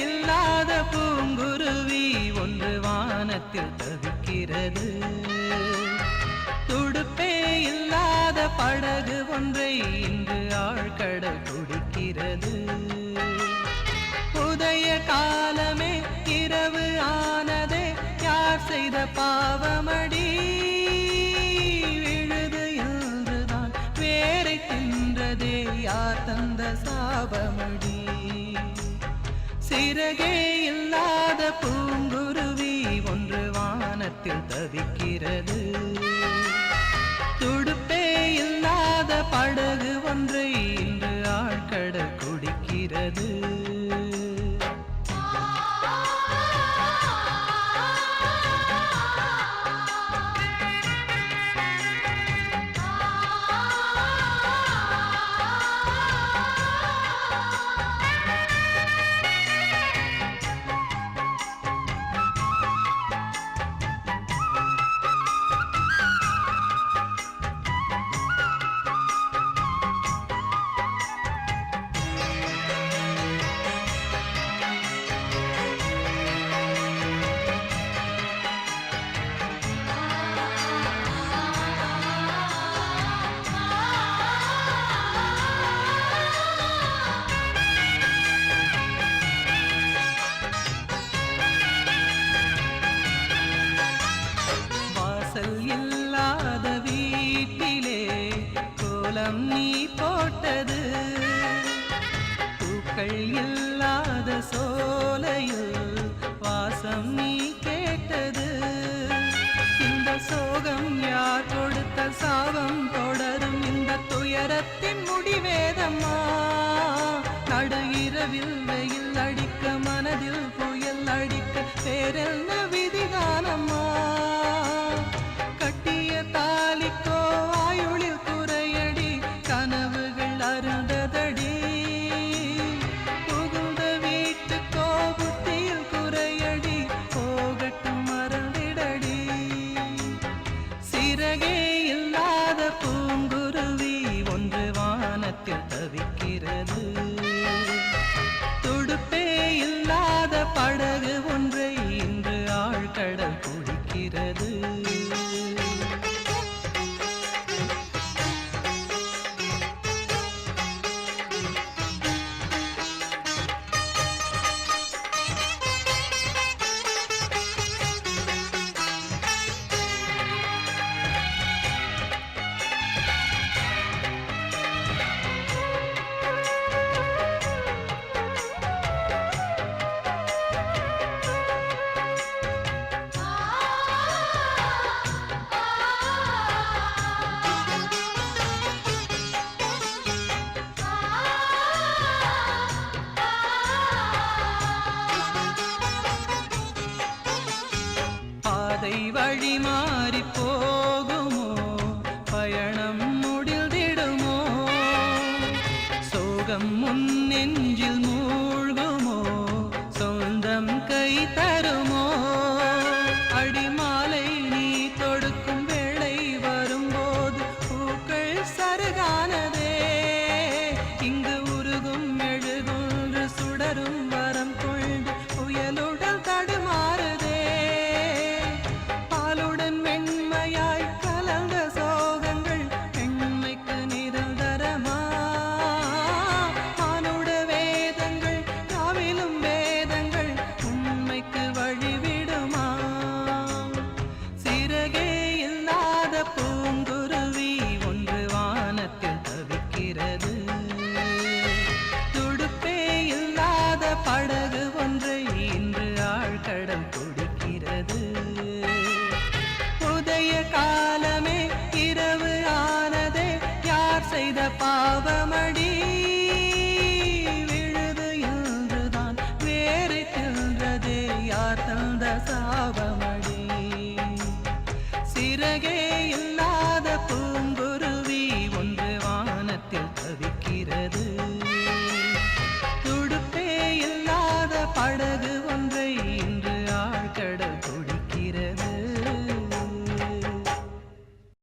இல்லாத பூங்குருவி ஒன்று வானத்தில் தவிக்கிறது. துடுப்பே இல்லாத படகு ஒன்றை இன்று ஆழ்கடல் குடிக்கிறது. உதய காலமே இரவு ஆனதே, யார் செய்த பாவமடி? விழுது என்றுதான் வேரை தின்றதே, யார் தந்த சாபமடி? சிறகே இல்லாத பூங்குருவி ஒன்று வானத்தில் தவிக்கிறது. துடுப்பே இல்லாத படகு ஒன்றை இன்று ஆழ்கடல் குடிக்கிறது. இல்லாத வீட்டிலே கோலம் நீ போட்டது. பூக்கள் இல்லாத சோலையில் வாசம் நீ கேட்டது. இந்த சோகம் யார் கொடுத்த சாபம் தொடரும்? இந்த துயரத்தின் முடிவேதம்மா. நடு இரவில் வெயில் அடிக்க, மனதில் புயல் அடிக்க, வேறென்ன விதிதானம்மா? கட்டிய தாலிக்கோ ஆயுளில் குறையடி, கனவுகள் அருந்ததடி. புகுந்த வீட்டுக்கோ புத்தியில் குறையடி, போகட்டும் மறந்திடடி. சிறகே இல்லாத பூங்குருவி ஒன்று வானத்தில் தவிக்கிறது. துடுப்பே இல்லாத படகு ஒன்றை இன்று ஆழ்கடல் குடிக்கிறது. வழி மாறி போகுமோ, பயணம் முடிந்திடுமோ? சோகம் முன் நெஞ்சில் மூழ்குமோ, சொந்தம் கை தருமோ? அடிமாலை நீ தொடுக்கும் வேளை வரும்போது பூக்கள் சருகானதே. இங்கு உருகும் மெழுகுன்று சுடரும் வரம் கொண்டு புயலுடன் தடுமாறுதே. பூங்குருவி ஒன்று வானத்தில் தவிக்கிறது. துடுப்பே இல்லாத படகு ஒன்றை இன்று ஆழ்கடல் குடிக்கிறது. உதய காலமே இரவு ஆனதே, யார் செய்த பாவமடி? விழுது என்றுதான் வேரை தின்றதே, யார் தந்த சாபமடி? சிறகே இல்லாத பூங்குருவி ஒன்று வானத்தில் தவிக்கிறது.